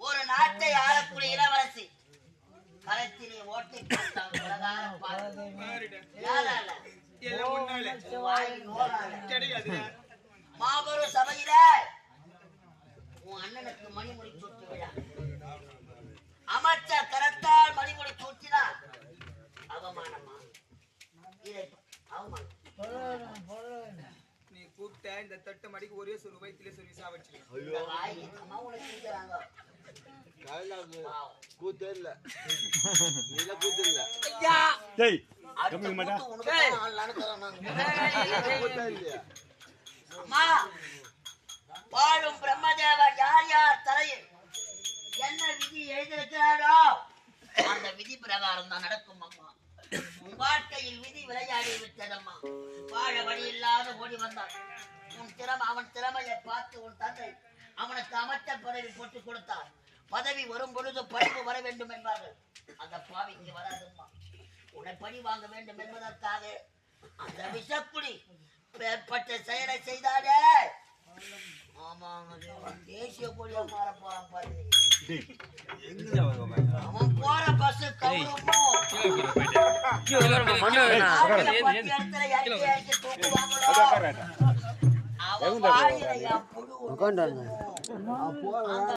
ஒரு நாட்டை ஆளக்கூடிய இளவரசி கரத்திலே ஓட்டை மாபெரும் சபையில உன் அண்ணனுக்கு மணிமுடி சூட்டு விழா. அமைச்சர் கரத்தால் மணிமுடி சூட்டினா அவமானமா? இதை அவமானம். நீ கூப்பிட்ட இந்த தட்டு மடிக்கு ஒரே ஒரு வயிற்றுல சொல்லி சாவச்சு கூத்தே இல்ல கூத்து இல்ல வாழும் பிரம்மதேவர் யார் யார் தலையில் என்ன விதி எழுதியிருக்கிறாரோ அந்த விதி பிரகாரம் தான் நடக்கும் அம்மா. உன் வாழ்க்கையில் விதி விளையாடி விட்டதம்மா. வாழ வழி இல்லாத ஓடி வந்தான். அவன் திறமையை பார்த்து உன் தந்தை அவனுக்கு அமைச்சர் பதவி போட்டுக் கொடுத்தார். பதவி வரும் பொழுது படிப்பு வர வேண்டும் என்பார்கள். அந்த பாவிக்கு வராதும்மா. உன்னை பணி வாங்க வேண்டும் என்பதற்காக அந்த விஷக்குடி ஏற்பட்ட செயலை செய்தாரே. தேசிய கொடியா மாற போறான் பாரு. அவன் போற பஸ் கவுரும்.